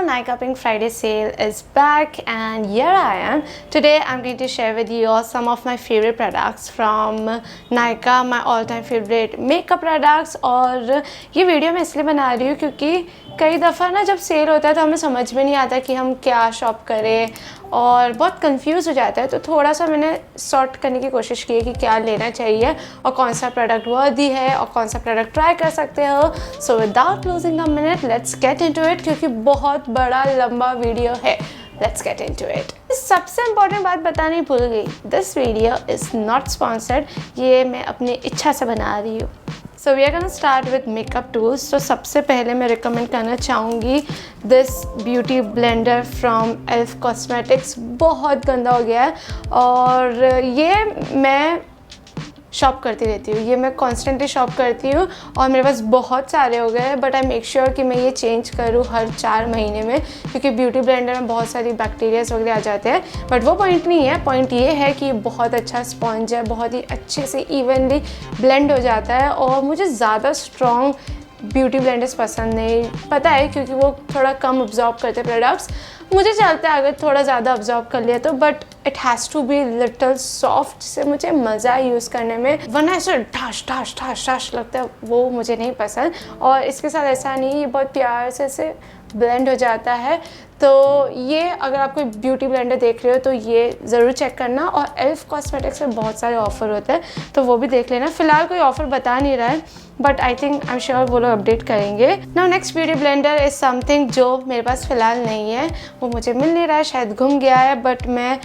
Nykaa Pink Friday sale is back and here I am. Today I'm going to share with you all some of my favorite products from Nykaa, my all time favorite makeup products। और ये video मैं इसलिए बना रही हूँ क्योंकि कई दफ़ा ना जब सेल होता है तो हमें समझ में नहीं आता कि हम क्या शॉप करें और बहुत कंफ्यूज हो जाता है। तो थोड़ा सा मैंने सॉर्ट करने की कोशिश की है कि क्या लेना चाहिए और कौन सा प्रोडक्ट वर्दी है और कौन सा प्रोडक्ट ट्राई कर सकते हो। So without losing a minute let's get into it, क्योंकि बहुत बड़ा लंबा वीडियो है। Let's get into it. सबसे इंपॉर्टेंट बात बतानी भूल गई, this video is not sponsored, ये मैं अपनी इच्छा से बना रही हूँ। So we are gonna start with makeup tools. तो सबसे पहले मैं रिकमेंड करना चाहूँगी this beauty blender from Elf cosmetics. बहुत गंदा हो गया है और ये मैं शॉप करती रहती हूँ, ये मैं कॉन्स्टेंटली शॉप करती हूँ और मेरे पास बहुत सारे हो गए हैं। बट आई मेक श्योर कि मैं ये चेंज करूँ हर 4 महीने में, क्योंकि ब्यूटी ब्लेंडर में बहुत सारी बैक्टीरियाज वगैरह आ जाते हैं। बट वो पॉइंट नहीं है, पॉइंट ये है कि बहुत अच्छा स्पॉन्ज है, बहुत ही अच्छे से इवनली ब्लेंड हो जाता है। और मुझे ज़्यादा स्ट्रॉन्ग ब्यूटी ब्लेंडर्स पसंद नहीं, पता है, क्योंकि वो थोड़ा कम ऑब्जॉर्ब करते प्रोडक्ट्स। मुझे चलता है अगर थोड़ा ज़्यादा ऑब्जॉर्ब कर लिया तो, but it has to be little soft, जिससे मुझे मज़ा है यूज़ करने में। वरना ऐसे ठाश ठाश ठाश ठाश लगता है, वो मुझे नहीं पसंद। और इसके साथ ऐसा नहीं, ये बहुत प्यार से ऐसे ब्लेंड हो जाता है। तो ये अगर आप कोई ब्यूटी ब्लेंडर देख रहे हो तो ये ज़रूर चेक करना। और एल्फ कॉस्मेटिक्स में बहुत सारे ऑफ़र होते हैं तो वो भी देख लेना। फ़िलहाल कोई ऑफ़र बता नहीं रहा है, but I think I am sure वो लोग अपडेट करेंगे। Now next beauty blender is something जो मेरे पास फ़िलहाल नहीं है, वो मुझे मिल नहीं रहा है, शायद गुम गया है, बट मैं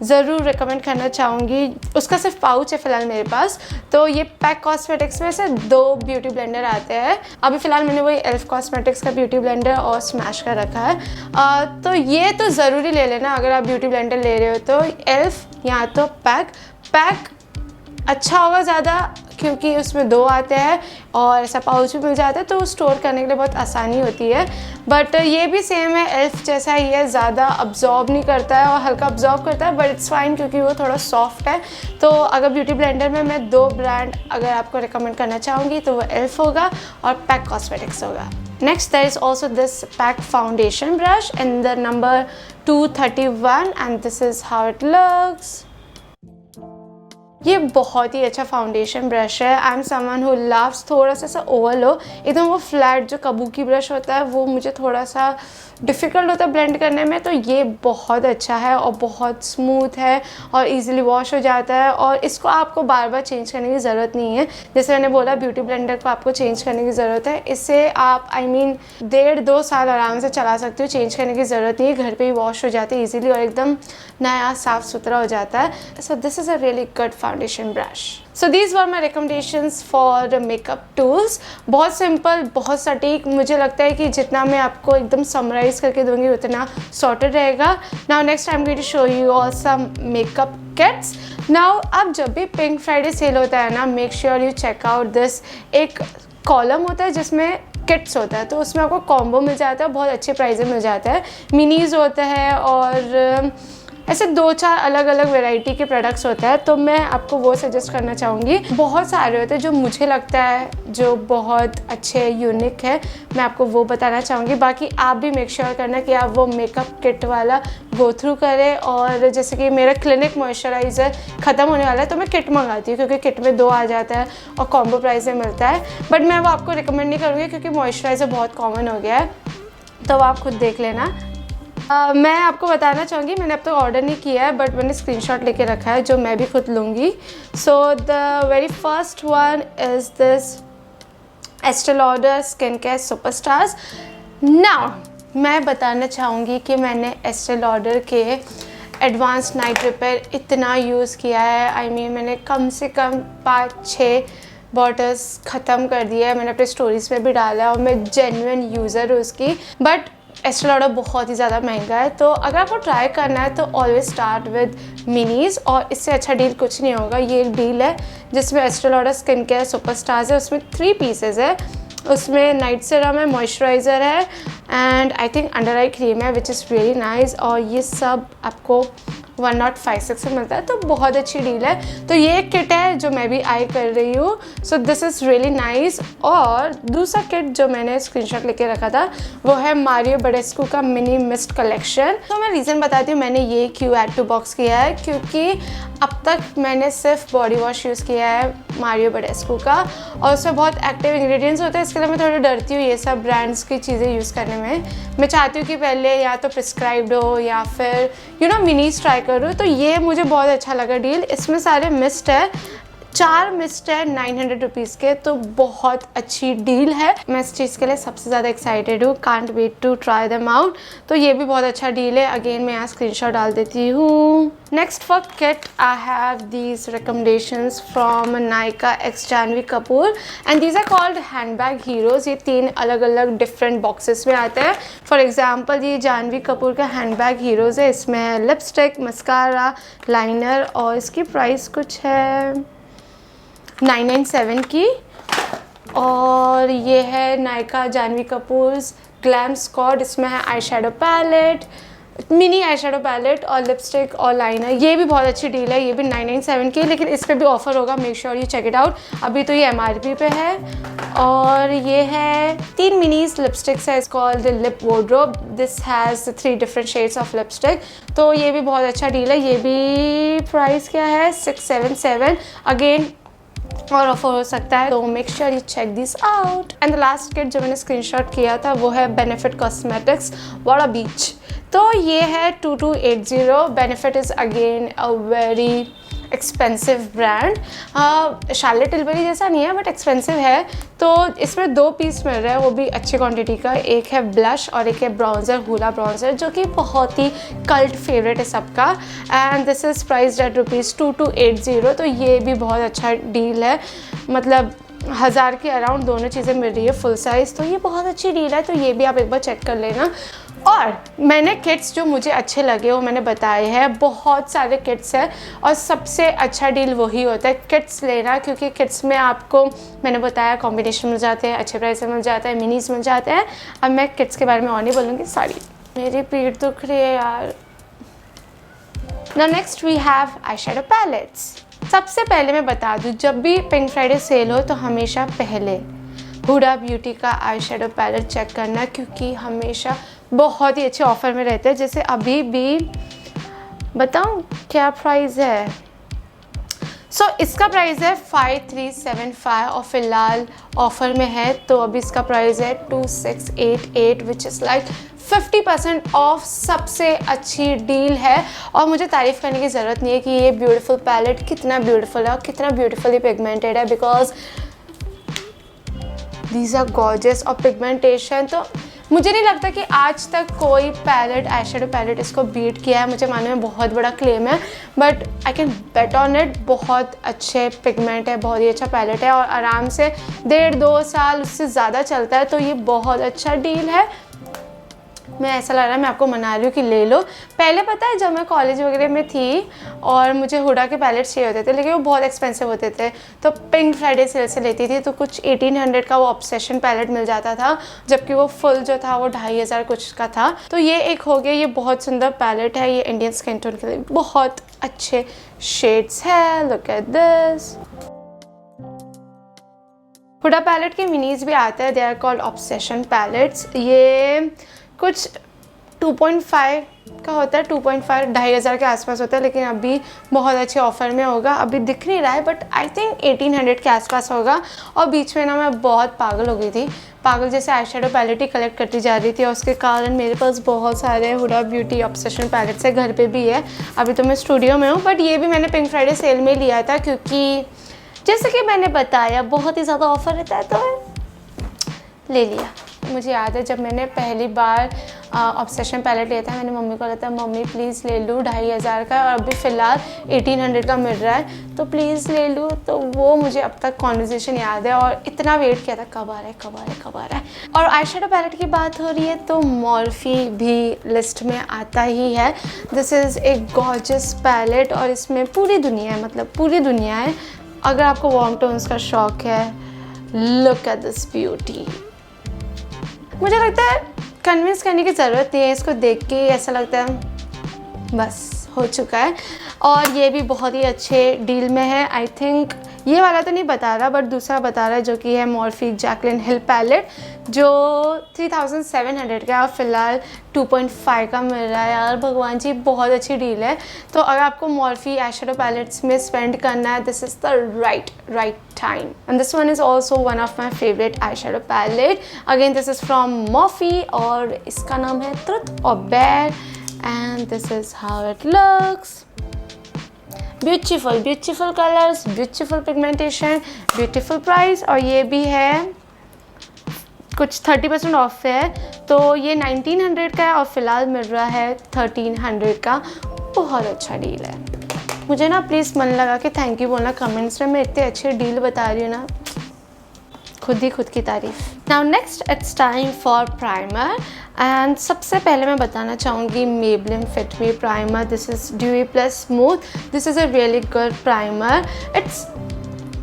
ज़रूर रिकमेंड करना चाहूँगी। उसका सिर्फ पाउच है फ़िलहाल मेरे पास। तो ये पैक कॉस्मेटिक्स में से 2 ब्यूटी ब्लेंडर आते हैं। अभी फ़िलहाल मैंने वही एल्फ कॉस्मेटिक्स का ब्यूटी ब्लेंडर और स्मैश का रखा है। तो ये तो ज़रूरी ले लेना अगर आप ब्यूटी ब्लेंडर ले रहे हो तो। एल्फ या तो पैक अच्छा होगा ज़्यादा, क्योंकि उसमें 2 आते हैं और ऐसा पाउच भी मिल जाता है तो स्टोर करने के लिए बहुत आसानी होती है। बट ये भी सेम है एल्फ जैसा ही है, ज़्यादा अब्जॉर्ब नहीं करता है और हल्का अब्जॉर्ब करता है, बट इट्स फाइन क्योंकि वो थोड़ा सॉफ्ट है। तो अगर ब्यूटी ब्लेंडर में मैं 2 ब्रांड अगर आपको रिकमेंड करना चाहूँगी तो वो एल्फ होगा और पैक कॉस्मेटिक्स होगा। Next there is also this PAC foundation brush in the number 231 and this is how it looks। ये बहुत ही अच्छा फाउंडेशन ब्रश है। I am someone who loves थोड़ा सा ओवल हो, एकदम वो फ्लैट जो कबूकी ब्रश होता है वो मुझे थोड़ा सा डिफ़िकल्ट होता है ब्लेंड करने में। तो ये बहुत अच्छा है और बहुत स्मूथ है और इजीली वॉश हो जाता है और इसको आपको बार बार चेंज करने की ज़रूरत नहीं है। जैसे मैंने बोला ब्यूटी ब्लेंडर को आपको चेंज करने की ज़रूरत है, इससे आप 1.5-2 साल आराम से चला सकते हो, चेंज करने की ज़रूरत नहीं है। घर पे ही वॉश हो जाते हैं ईजिली और एकदम नया साफ़ सुथरा हो जाता है। सो this is a really good foundation brush. So these were my recommendations for makeup tools. बहुत सिंपल, बहुत सटीक। मुझे लगता है कि जितना मैं आपको एकदम समराइज करके दूंगी उतना सॉर्टेड रहेगा। Now next I am going to show you all some makeup kits. Now अब जब भी पिंक फ्राइडे सेल होता है ना, make sure you check out this. एक कॉलम होता है जिसमें किट्स होता है, तो उसमें आपको कॉम्बो मिल जाता है, बहुत अच्छे प्राइस में मिल जाता है। मिनीज होता है और ऐसे 2-4 अलग अलग वैरायटी के प्रोडक्ट्स होता है। तो मैं आपको वो सजेस्ट करना चाहूँगी। बहुत सारे होते हैं जो मुझे लगता है जो बहुत अच्छे यूनिक है, मैं आपको वो बताना चाहूँगी। बाकी आप भी मेक श्योर करना कि आप वो मेकअप किट वाला गो थ्रू करें। और जैसे कि मेरा क्लिनिक मॉइस्चराइज़र ख़त्म होने वाला है तो मैं किट मंगाती हूँ, क्योंकि किट में 2 आ जाता है और कॉम्बो प्राइस में मिलता है। बट मैं वो आपको रिकमेंड नहीं करूँगी क्योंकि मॉइस्चराइज़र बहुत कॉमन हो गया है, तो आप खुद देख लेना। मैं आपको बताना चाहूँगी, मैंने अब तक ऑर्डर नहीं किया है बट मैंने स्क्रीनशॉट लेके रखा है जो मैं भी खुद लूँगी। So the very first one is this Estee Lauder skin care superstars. Now मैं बताना चाहूँगी कि मैंने एस्टे लॉडर के एडवांस नाइट रिपेयर इतना यूज़ किया है। मैंने कम से कम 5-6 बॉटल्स ख़त्म कर दिया है। मैंने अपने स्टोरीज़ में भी डाला है और मैं जेन्युइन यूज़र हूँ उसकी। बट एस्टे लॉडर बहुत ही ज़्यादा महंगा है, तो अगर आपको ट्राई करना है तो ऑलवेज स्टार्ट विद मिनीज़, और इससे अच्छा डील कुछ नहीं होगा। ये एक डील है जिसमें एस्टे लॉडर स्किन केयर सुपरस्टार्स है, उसमें 3 पीसेज है। उसमें नाइट सीरम है, मॉइस्चराइज़र है and I think under eye cream है विच इज़ रियली नाइस। और ये सब आपको 105 में मिलता है, तो बहुत अच्छी डील है। तो ये एक किट है जो मैं भी आई कर रही हूँ, so this is really nice. और दूसरा किट जो मैंने स्क्रीनशॉट लेके रखा था वो है मारियो बडेस्कू का मिनी मिस्ट कलेक्शन। तो मैं रीज़न बताती हूँ मैंने ये क्यों ऐड टू बॉक्स किया है, क्योंकि अब तक मैंने सिर्फ बॉडी वॉश यूज़ किया है मारियो बडेस्कू का, और उसमें बहुत एक्टिव इंग्रेडिएंट्स होते हैं, इसके लिए मैं थोड़ी डरती हूँ ये सब ब्रांड्स की चीज़ें यूज़ करने में। मैं चाहती हूँ कि पहले या तो प्रिस्क्राइब्ड हो या फिर मिनीज ट्राई करूँ। तो ये मुझे बहुत अच्छा लगा डील। इसमें सारे मिस्ट है, 4 मिस्ट है 900 रुपीज़ के, तो बहुत अच्छी डील है। मैं इस चीज़ के लिए सबसे ज़्यादा एक्साइटेड हूँ, can't wait to try them out. तो ये भी बहुत अच्छा डील है। अगेन मैं यहाँ स्क्रीनशॉट डाल देती हूँ। Next for kit I have these recommendations from Nykaa x Janhvi Kapoor and these are called handbag heroes. ये 3 अलग अलग डिफरेंट बॉक्सेस में आते हैं। फॉर एग्जाम्पल ये जानवी कपूर का हैंडबैग हीरोज़ है, इसमें है लिपस्टिक, मस्कारा, लाइनर, और इसकी प्राइस कुछ है 997 की। और ये है नायका जानवी कपूर्स ग्लैम स्क्वाड, इसमें है eye shadow palette, mini eye shadow palette और लिपस्टिक और लाइनर। ये भी बहुत अच्छी डील है, ये भी 997 की, लेकिन इस पर भी ऑफर होगा, make sure you check it out. अभी तो ये MRP पे है। और ये है 3 मिनीज लिपस्टिक्स है, it's called lip wardrobe. This has 3 different shades of lipstick, तो ये भी बहुत अच्छा डील है। ये भी प्राइस क्या है 677, अगेन और ऑफर हो सकता है, तो make sure you check this out. And the last kit जो मैंने स्क्रीनशॉट किया था वो है बेनिफिट कॉस्मेटिक्स वाड़ा बीच। तो ये है 2280। Benefit is again a very expensive brand. Charlotte Tilbury जैसा नहीं है बट एक्सपेंसिव है। तो इसमें 2 पीस मिल रहा है, वो भी अच्छी क्वांटिटी का। एक है ब्लश और एक है ब्राउन्जर, हुला ब्राउन्जर, जो कि बहुत ही कल्ट फेवरेट है सबका। And this is priced eight ₹2280। तो ये भी बहुत अच्छा डील है, मतलब 1000 के अराउंड दोनों चीज़ें मिल रही है फुल साइज़। तो ये बहुत अच्छी डील है, तो ये भी आप एक बार चेक कर लेना। और मैंने किट्स जो मुझे अच्छे लगे वो मैंने बताए हैं, बहुत सारे किट्स हैं और सबसे अच्छा डील वही होता है किट्स लेना, क्योंकि किट्स में आपको मैंने बताया कॉम्बिनेशन मिल जाते हैं, अच्छे प्राइस में मिल जाता है, मिनीज मिल जाते हैं। अब मैं किट्स के बारे में और नहीं बोलूँगी, सॉरी मेरी पीठ दुख रही है यार। Now next we have eye shadow palettes. सबसे पहले मैं बता दूँ, जब भी पिंक फ्राइडे सेल हो तो हमेशा पहले हुडा ब्यूटी का आई शेडो पैलेट चेक करना, क्योंकि हमेशा बहुत ही अच्छे ऑफ़र में रहते हैं। जैसे अभी भी बताऊं क्या प्राइस है, इसका प्राइस है 5375 और फिलहाल ऑफ़र में है, तो अभी इसका प्राइस है 2688 विच इज़ लाइक 50% ऑफ। सबसे अच्छी डील है और मुझे तारीफ़ करने की ज़रूरत नहीं है कि ये ब्यूटीफुल पैलेट कितना ब्यूटीफुल है और कितना ब्यूटीफुली पिगमेंटेड है, बिकॉज दीज आर गॉर्जियस। और पिगमेंटेशन तो मुझे नहीं लगता कि आज तक कोई पैलेट आई शेडो पैलेट इसको बीट किया है। मुझे मानने में बहुत बड़ा क्लेम है, but I can bet on it. बहुत अच्छे पिगमेंट है, बहुत ही अच्छा पैलेट है और आराम से 1.5-2 साल उससे ज़्यादा चलता है, तो ये बहुत अच्छा डील है। मैं ऐसा लग रहा है मैं आपको मना रही हूँ कि ले लो। पहले पता है जब मैं कॉलेज वगैरह में थी और मुझे हुडा के पैलेट चाहिए होते थे, लेकिन वो बहुत एक्सपेंसिव होते थे, तो पिंक फ्राइडे सेल से लेती थी, तो कुछ 1800 का वो ऑब्सेशन पैलेट मिल जाता था, जबकि वो फुल जो था वो 2500 कुछ का था। तो ये एक हो गया, ये बहुत सुंदर पैलेट है, ये इंडियन स्किन टोन के लिए बहुत अच्छे शेड्स है। Look at this. Huda palette के मिनीज भी आते हैं, they are called obsession palettes. ये कुछ 2.5 का होता है, 2.5 2500 के आसपास होता है, लेकिन अभी बहुत अच्छे ऑफर में होगा। अभी दिख नहीं रहा है बट आई थिंक 1800 के आसपास होगा। और बीच में ना मैं बहुत पागल हो गई थी, पागल जैसे आई शेडो पैलेट ही कलेक्ट करती जा रही थी और उसके कारण मेरे पास बहुत सारे हुडा ब्यूटी ऑब्सेशन पैलेट्स है, घर पे भी है। अभी तो मैं स्टूडियो में हूँ, बट ये भी मैंने पिंक फ्राइडे सेल में लिया था, क्योंकि जैसे कि मैंने बताया बहुत ही ज़्यादा ऑफर रहता है, तो ले लिया। मुझे याद है जब मैंने पहली बार ऑब्सेशन पैलेट लिया था, मैंने मम्मी को कहा था मम्मी प्लीज़ ले लूँ 2500 का, और अभी फ़िलहाल 1800 का मिल रहा है, तो प्लीज़ ले लूँ। तो वो मुझे अब तक कॉन्वर्जेसन याद है और इतना वेट किया था कब आ रहा है कब आ रहा है कब आ रहा है। और आई शेडो पैलेट की बात हो रही है तो मॉर्फी भी लिस्ट में आता ही है। This is a gorgeous palette और इसमें पूरी दुनिया है, मतलब पूरी दुनिया है। अगर आपको वार्म टोन्स का शौक है, लुक एट दिस ब्यूटी। मुझे लगता है कन्विंस करने की ज़रूरत नहीं है, इसको देख के ऐसा लगता है बस हो चुका है और ये भी बहुत ही अच्छे डील में है। आई थिंक ये वाला तो नहीं बता रहा बट दूसरा बता रहा है जो कि है मॉर्फी जैकलिन हिल पैलेट जो 3700 का फ़िलहाल 2.5 का मिल रहा है। यार भगवान जी बहुत अच्छी डील है। तो अगर आपको मॉर्फी आई शेडो पैलेट्स में स्पेंड करना है, this is the right time. And this one is also one of my favourite eye shadow palette. Again this is from Morphe और इसका नाम है ट्रुथ और bare and this is how it looks. Beautiful colours, beautiful pigmentation, beautiful price और ये भी है कुछ 30% ऑफ है। तो ये 1900 का है और फ़िलहाल मिल रहा है 1300 का। बहुत अच्छा डील है। मुझे ना प्लीज़ मन लगा कि थैंक यू बोलना कमेंट्स में। मैं इतने अच्छे डील बता रही हूँ ना, खुद की तारीफ। Now next it's time for primer and सबसे पहले मैं बताना चाहूँगी Maybelline fit me primer. This is dewy plus smooth. This is a really good primer. It's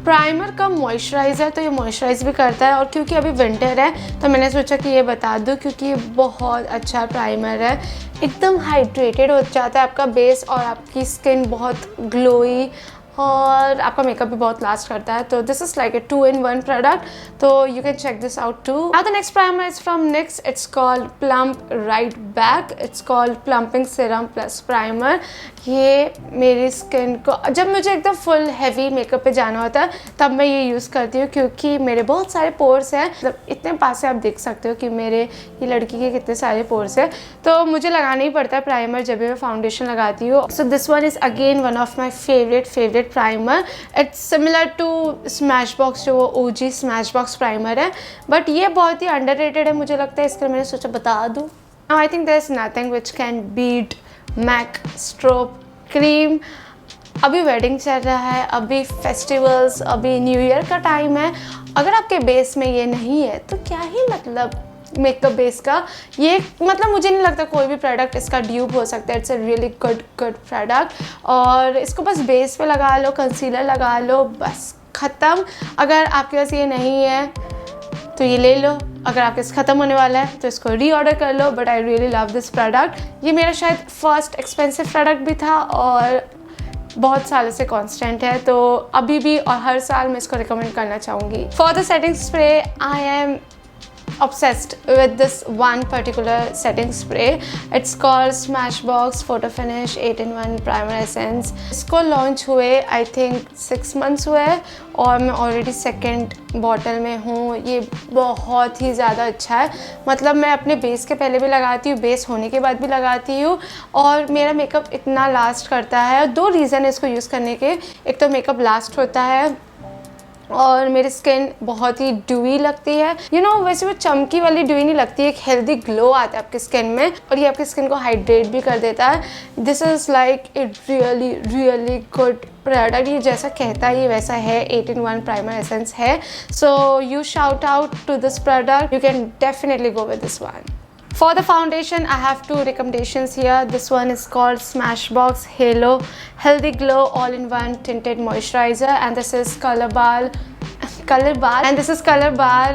primer का मॉइस्चराइज़र, तो ये मॉइस्चराइज भी करता है और क्योंकि अभी विंटर है तो मैंने सोचा कि ये बता दूँ क्योंकि ये बहुत अच्छा प्राइमर है। एकदम हाइड्रेटेड हो जाता है आपका बेस और आपकी स्किन बहुत ग्लोई और आपका मेकअप भी बहुत लास्ट करता है। तो this is like a 2-in-1 product, तो you can check this out too. Now the next primer is from NYX। It's called plump right back. It's called plumping serum plus primer. ये मेरी skin को जब मुझे एकदम full heavy makeup पे जाना होता है तब मैं ये यूज़ करती हूँ क्योंकि मेरे बहुत सारे पोर्स हैं। मतलब इतने पास से आप देख सकते हो कि मेरे ये लड़की के कितने सारे पोर्स हैं, तो मुझे लगाना ही पड़ता है प्राइमर जब भी मैं फाउंडेशन लगाती हूँ। So this one is again one of my favourite primer. It's similar to Smashbox जो वो OG स्मैशबॉक्स प्राइमर है, बट ये बहुत ही अंडररेटेड है मुझे लगता है, इसके लिए मैंने सोचा बता दूँ। I think there is nothing which can beat MAC strobe cream. अभी वेडिंग चल रहा है, अभी फेस्टिवल्स, अभी न्यू ईयर का टाइम है। अगर आपके बेस में ये नहीं है तो क्या ही मतलब मेकअप बेस का। ये मतलब मुझे नहीं लगता कोई भी प्रोडक्ट इसका ड्यूप हो सकता है। It's a really good product और इसको बस बेस पे लगा लो, कंसीलर लगा लो, बस ख़त्म। अगर आपके पास ये नहीं है तो ये ले लो। अगर आपके पास ख़त्म होने वाला है तो इसको रीऑर्डर कर लो। But I really love this product. ये मेरा शायद फर्स्ट एक्सपेंसिव प्रोडक्ट भी था और बहुत सालों से कांस्टेंट है, तो अभी भी और हर साल मैं इसको रिकमेंड करना चाहूँगी। For the setting spray I am obsessed with this one particular setting spray. It's called Smashbox Photo Finish 8-in-1 Primer Essence. इसको लॉन्च हुए आई थिंक 6 months हुए और मैं ऑलरेडी सेकेंड बॉटल में हूँ। ये बहुत ही ज़्यादा अच्छा है। मतलब मैं अपने बेस के पहले भी लगाती हूँ, बेस होने के बाद भी लगाती हूँ और मेरा मेकअप इतना लास्ट करता है। 2 रीज़न है इसको यूज़ करने के। एक तो मेकअप लास्ट होता है और मेरी स्किन बहुत ही ड्यूई लगती है। यू नो वैसे वो चमकी वाली ड्यूई नहीं लगती है, एक हेल्दी ग्लो आता है आपकी स्किन में और ये आपकी स्किन को हाइड्रेट भी कर देता है। This is like it really good product. ये जैसा कहता है ये वैसा है, 8-in-1 प्राइमर एसेंस है। So you shout out to this product, you can definitely go with this one. For the foundation, I have 2 recommendations here. This one is called Smashbox Halo Healthy Glow All-in-One Tinted Moisturizer and this is Color Bar and this is Color Bar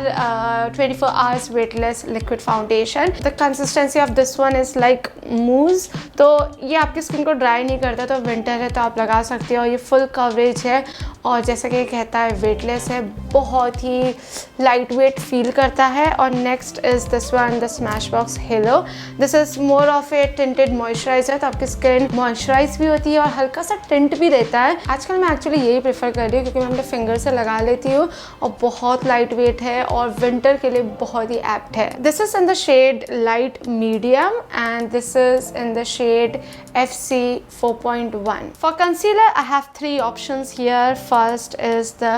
24 hours weightless liquid foundation. The consistency of this one is like mousse, तो ये आपकी skin को dry नहीं करता, तो winter है तो आप लगा सकते हो। ये फुल कवरेज है और जैसा कि कहता है वेटलेस है, बहुत ही लाइट वेट फील करता है। और next is this one the Smashbox hello. This is more of A tinted moisturiser, तो आपकी स्किन मॉइस्चराइज भी होती है और हल्का सा टिंट भी देता है। आजकल मैं एक्चुअली यही प्रेफर कर रही हूँ क्योंकि मैं अपने फिंगर से लगा लेती हूँ और बहुत लाइट वेट है और विंटर के लिए बहुत ही एप्ट है। This is in the shade light medium and this is in the shade FC 4.1. For concealer, I have 3 options here. First is the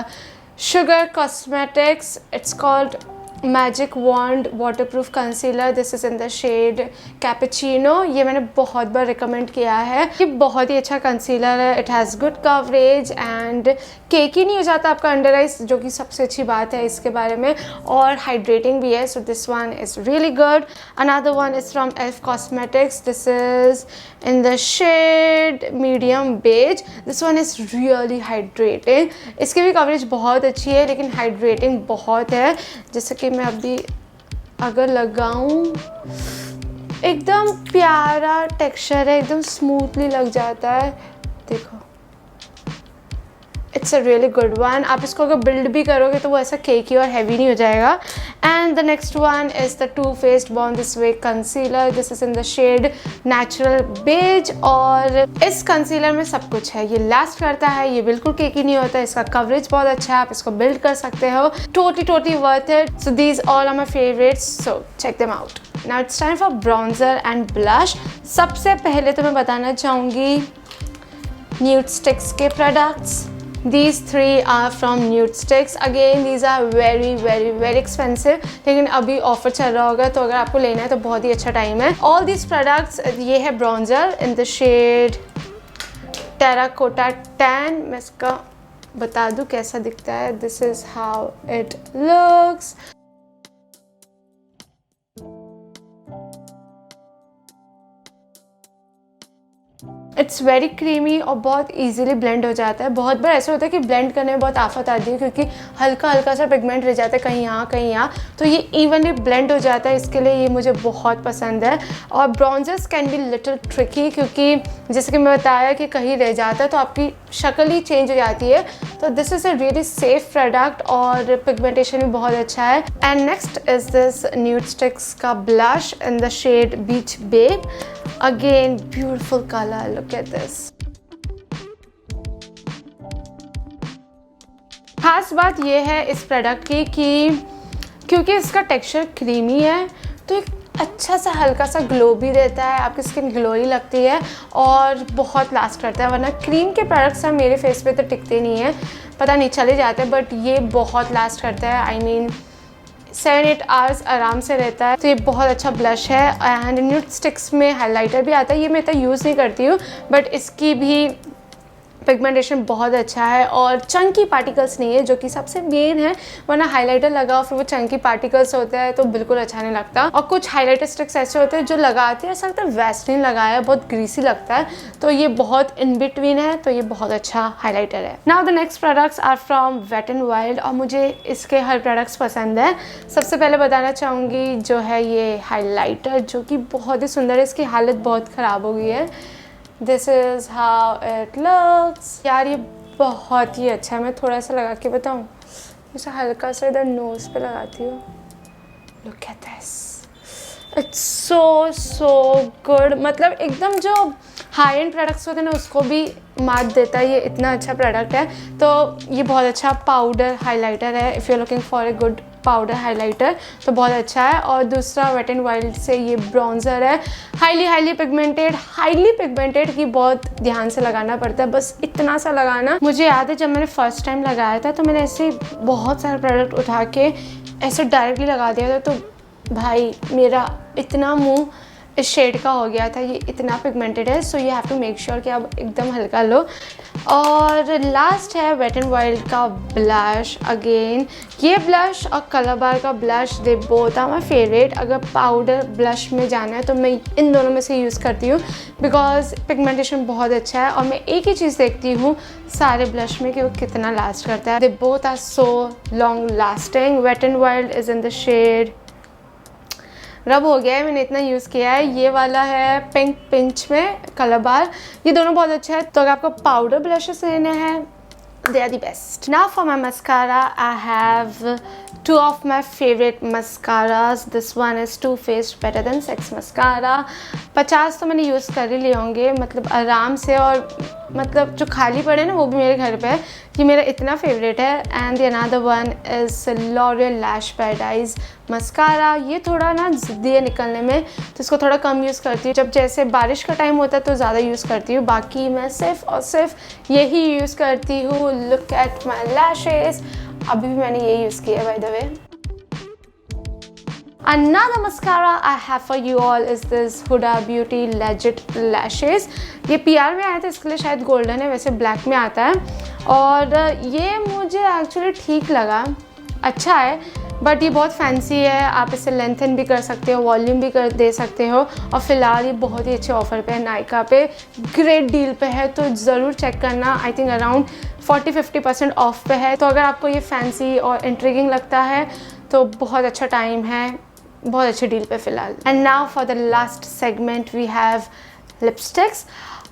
Sugar Cosmetics. It's called Magic Wand Waterproof Concealer. This is in the shade Cappuccino. ये मैंने बहुत बार recommend किया है। ये बहुत ही अच्छा concealer है। It has good coverage and cakey नहीं हो जाता आपका अंडर आइज, जो कि सबसे अच्छी बात है इसके बारे में, और हाइड्रेटिंग भी है। सो this one is really good. Another one is from ELF Cosmetics. This is in the shade medium beige. This one is really hydrating. इसकी भी कवरेज बहुत अच्छी है लेकिन हाइड्रेटिंग बहुत है। जैसे कि मैं अभी अगर लगाऊं एकदम प्यारा टेक्सचर है, एकदम स्मूथली लग जाता है। देखो, it's a really good one. आप इसको अगर बिल्ड भी करोगे तो वो ऐसा केकी और हैवी नहीं हो जाएगा। And the next one is the Too Faced Born This Way concealer. This is in the shade natural beige. और इस कंसीलर में सब कुछ है, ये लास्ट करता है, ये बिल्कुल केकी नहीं होता, इसका कवरेज बहुत अच्छा है, आप इसको बिल्ड कर सकते हो। Totally worth it. So these all are my favourites, so check them out. Now it's time for bronzer and blush. सबसे पहले तो मैं बताना चाहूँगी न्यूड स्टिक्स के products. These three are from Nude Sticks. Again, these are very expensive, लेकिन अभी offer चल रहा होगा, तो अगर आपको लेना है तो बहुत ही अच्छा टाइम है। All these products, ये है bronzer in the shade terracotta tan. मैं इसका बता दूँ कैसा दिखता है। This is how it looks. It's very creamy और बहुत इजीली ब्लेंड हो जाता है। बहुत बार ऐसा होता है कि ब्लेंड करने में बहुत आफत आती है, क्योंकि हल्का सा पिगमेंट रह जाता है कहीं यहाँ कहीं यहाँ, तो ये इवनली ब्लेंड हो जाता है। इसके लिए ये मुझे बहुत पसंद है। और ब्रॉन्जर्स कैन बी लिटिल ट्रिकी, क्योंकि जैसे कि मैं बताया कि कहीं रह जाता है तो आपकी शक्ल ही चेंज हो जाती है। तो this is a really safe product और पिगमेंटेशन भी बहुत अच्छा है। And next is this Nudestix का blush in the shade beach babe. Again, beautiful color, look at this. खास बात ये है इस प्रोडक्ट की कि क्योंकि इसका टेक्सचर क्रीमी है तो एक अच्छा सा हल्का सा ग्लो भी देता है, आपकी स्किन ग्लोई लगती है और बहुत लास्ट करता है। वरना क्रीम के प्रोडक्ट्स हैं मेरे फेस पे तो टिकते नहीं है, पता नहीं चले जाते, बट ये बहुत लास्ट करता है। आई मीन 7-8 आवर्स आराम से रहता है। तो ये बहुत अच्छा ब्लश है। एंड न्यूड स्टिक्स में हाइलाइटर भी आता है, ये मैं इतना यूज़ नहीं करती हूँ, बट इसकी भी पिगमेंटेशन बहुत अच्छा है और चंकी पार्टिकल्स नहीं है, जो कि सबसे मेन है। वरना हाइलाइटर लगाओ फिर वो चंकी पार्टिकल्स होते हैं तो बिल्कुल अच्छा नहीं लगता। और कुछ हाइलाइटर स्टिक्स ऐसे होते हैं जो लगाते हैं ऐसा लगता है वैसलीन लगाया है, बहुत ग्रीसी लगता है। तो ये बहुत इन बिटवीन है, तो ये बहुत अच्छा हाइलाइटर है। Now the next products are from Wet and Wild और मुझे इसके हर प्रोडक्ट्स पसंद है। सबसे पहले बताना चाहूँगी जो है ये हाईलाइटर, जो कि बहुत ही सुंदर है। इसकी हालत बहुत ख़राब हो गई है। This is how it looks. यार ये बहुत ही अच्छा है। मैं थोड़ा सा लगा के बताऊँ, इसे हल्का सा इधर नोज पे लगाती हूँ। Look at this, it's so good. मतलब एकदम जो हाई एंड प्रोडक्ट्स होते हैं ना उसको भी मात देता है, ये इतना अच्छा प्रोडक्ट है। तो ये बहुत अच्छा पाउडर हाइलाइटर है। If you are looking for a good powder highlighter तो बहुत अच्छा है। और दूसरा वेट एंड वाइल्ड से ये ब्रॉन्जर है, हाईली पिगमेंटेड की बहुत ध्यान से लगाना पड़ता है, बस इतना सा लगाना। मुझे याद है जब मैंने फर्स्ट टाइम लगाया था तो मैंने ऐसे बहुत सारे प्रोडक्ट उठा के ऐसे डायरेक्टली लगा दिया था, तो भाई मेरा इतना मुंह इस शेड का हो गया था। ये इतना पिगमेंटेड है, so you have to make sure कि आप एकदम हल्का लो। और लास्ट है वेट एंड वाइल्ड का ब्लश। अगेन ये ब्लश और कलर बार का blush, they both are my favourite. अगर पाउडर ब्लश में जाना है तो मैं इन दोनों में से यूज़ करती हूँ, बिकॉज पिगमेंटेशन बहुत अच्छा है। और मैं एक ही चीज़ देखती हूँ सारे ब्लश में कि वो कितना लास्ट करता है। They both are so long lasting. Wet and Wild is in the shade rub हो गया है, मैंने इतना यूज़ किया है। ये वाला है पिंक पिंच में कलर बार। ये दोनों बहुत अच्छे हैं। तो अगर आपको पाउडर ब्लशेस लेने हैं, they are the best. Now for my mascara, I have two of my favorite mascaras. This one is Too Faced Better Than Sex mascara. 50 तो मैंने यूज़ कर ही लिए होंगे, मतलब आराम से। और मतलब जो खाली पड़े ना वो भी मेरे घर पे है। ये मेरा इतना फेवरेट है। And the another one is L'Oréal lash paradise mascara. ये थोड़ा ना ज़िद्दी है निकलने में, तो इसको थोड़ा कम यूज़ करती हूँ। जब जैसे बारिश का टाइम होता है तो ज़्यादा यूज़ करती हूँ, बाकी मैं सिर्फ और सिर्फ यही यूज़ करती हूँ। लुक एट माई लैशेज़, अभी भी मैंने ये यूज़ किया by the way. Another mascara I have for you all is this Huda Beauty Legit Lashes. ये PR में आया था, इसके लिए शायद गोल्डन है, वैसे ब्लैक में आता है। और ये मुझे एक्चुअली ठीक लगा, अच्छा है, बट ये बहुत फैंसी है। आप इसे लेंथन भी कर सकते हो, वॉल्यूम भी कर दे सकते हो। और फिलहाल ये बहुत ही अच्छे ऑफर पे है, नायका पे ग्रेट डील पे है, तो ज़रूर चेक करना। आई थिंक अराउंड 40-50% ऑफ पे है। तो अगर आपको ये फैंसी और इंट्रिगिंग लगता है तो बहुत अच्छा टाइम है, बहुत अच्छी डील पे फ़िलहाल। And now for the last segment we have lipsticks.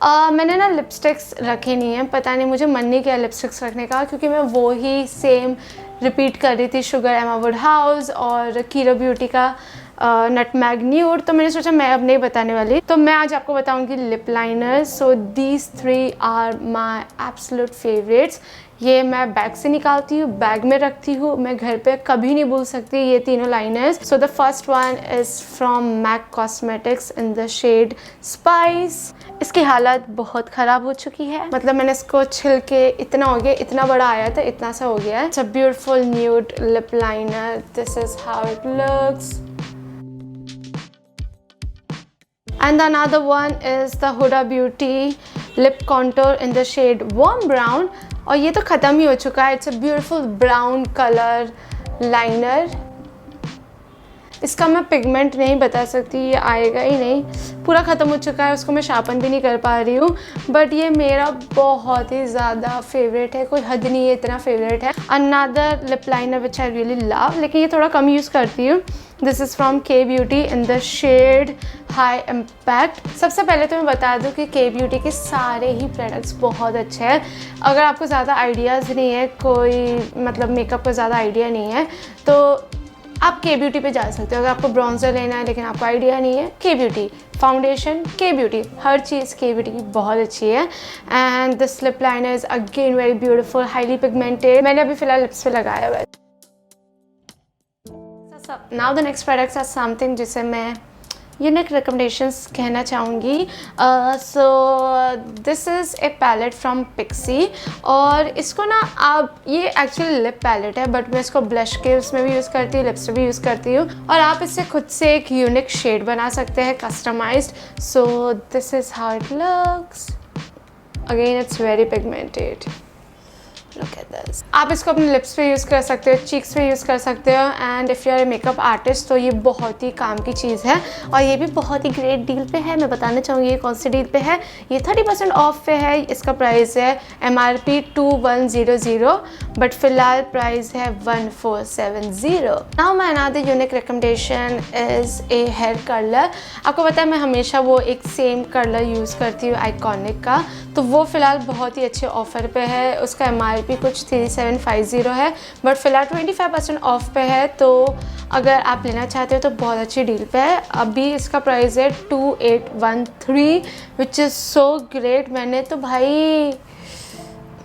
मैंने ना लिपस्टिक्स रखे नहीं हैं, पता नहीं मुझे मन नहीं किया लिपस्टिक्स रखने का, क्योंकि मैं वो ही सेम रिपीट कर रही थी, शुगर एमा वुड हाउस और कीरो ब्यूटी का नटमैग न्यूड। तो मैंने सोचा मैं अब नहीं बताने वाली, तो मैं आज आपको बताऊंगी lip liners. So these 3 are my absolute favourites. ये मैं बैग से निकालती हूँ, बैग में रखती हूँ, मैं घर पे कभी नहीं भूल सकती ये तीनों liners. So the first one is from MAC cosmetics in the shade spice. इसकी हालत बहुत ख़राब हो चुकी है, मतलब मैंने इसको छिल के इतना हो गया, इतना बड़ा आया था, इतना सा हो गया है। It's a beautiful nude lip liner, this is how it looks. And another one is the Huda Beauty lip contour in the shade warm brown, और ये तो ख़त्म ही हो चुका है। It's a beautiful brown colour liner. इसका मैं pigment नहीं बता सकती, ये आएगा ही नहीं, पूरा ख़त्म हो चुका है, उसको मैं शार्पन भी नहीं कर पा रही हूँ, बट ये मेरा बहुत ही ज़्यादा फेवरेट है, कोई हद नहीं है, इतना फेवरेट है। Another lip liner which I really love, लेकिन ये थोड़ा कम यूज़ करती हूँ। This is from K beauty in the shade high impact. सबसे पहले तो मैं बता दूं कि के ब्यूटी के सारे ही प्रोडक्ट्स बहुत अच्छे हैं। अगर आपको ज़्यादा आइडियाज़ नहीं है, कोई मतलब मेकअप का ज़्यादा आइडिया नहीं है, तो आप के ब्यूटी पे जा सकते हो। अगर आपको ब्राउन्जर लेना है लेकिन आपको आइडिया नहीं है, K beauty. Foundation K beauty, हर चीज़ के ब्यूटी की बहुत अच्छी है। And this lip liner is again very beautiful, highly pigmented. मैंने अभी फ़िलहाल लिप्स पे लगाया हुआ है। Now the next products are something जिसे मैं यूनिक रिकमेंडेशंस कहना चाहूँगी। So this is a palette from Pixi, और इसको ना आप, ये एक्चुअली लिप पैलेट है, बट मैं इसको ब्लश के उसमें भी यूज़ करती हूँ, लिप्स में भी यूज़ करती हूँ, और आप इससे खुद से एक यूनिक शेड बना सकते हैं, customised. So this is how it looks. Again it's very pigmented, Look at this. आप इसको अपने लिप्स पे यूज़ कर सकते हो, चीक्स पे यूज़ कर सकते हो, and if you are a makeup artist तो ये बहुत ही काम की चीज़ है, और ये भी बहुत ही ग्रेट डील पे है। मैं बताना चाहूँगी ये कौन सी डील पे है। ये 30% ऑफ पे है। इसका प्राइस है MRP 2100, बट फिलहाल प्राइस है 1470। Now my another unique recommendation is a hair curler. आपको पता है मैं हमेशा वो एक सेम कर्लर यूज़ करती हूँ आइकॉनिक का, तो वो फ़िलहाल बहुत ही अच्छे ऑफ़र पे है। उसका MRP कुछ 3750 है, बट फिलहाल 25% ऑफ पे है, तो अगर आप लेना चाहते हो तो बहुत अच्छी डील पे है। अभी इसका प्राइस है 2813, विच इज़ सो ग्रेट।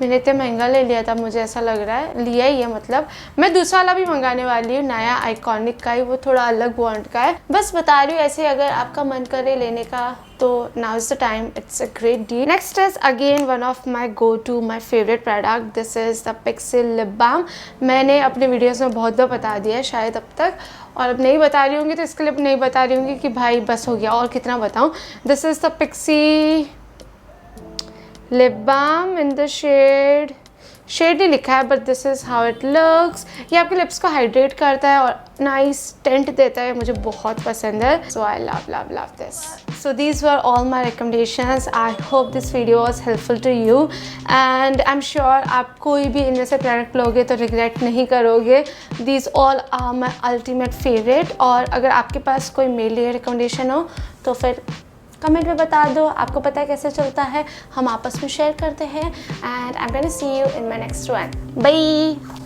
मैंने इतना महंगा ले लिया था, मुझे ऐसा लग रहा है, लिया ही है, मतलब मैं दूसरा वाला भी मंगाने वाली हूँ, नया आइकॉनिक का ही, वो थोड़ा अलग ब्रांड का है। बस बता रही हूँ ऐसे, अगर आपका मन करे लेने का तो now is the time, it's a great deal. Next is again one of my go to, my favourite product, this is the pixie lip balm. मैंने अपने वीडियोज़ में बहुत बार बता दिया है शायद अब तक, और अब नहीं बता रही होंगी, तो इसके लिए नहीं बता रही होंगी कि भाई बस हो गया और कितना बताऊँ। This is the pixie lip balm in the shade नहीं लिखा है, but this is how it looks. ये आपके लिप्स को हाइड्रेट करता है और नाइस टेंट देता है, मुझे बहुत पसंद है। So I love this. So these were all my recommendations. I hope this video was helpful to you, and I am sure आप कोई भी इनमें से प्रोडक्ट लोगे तो रिग्रेट नहीं करोगे। These all are my ultimate favourite. और अगर आपके पास कोई मेरे लिए रिकमेंडेशन हो तो फिर कमेंट में बता दो, आपको पता है कैसे चलता है, हम आपस में शेयर करते हैं। And I am gonna see you in my next one. Bye.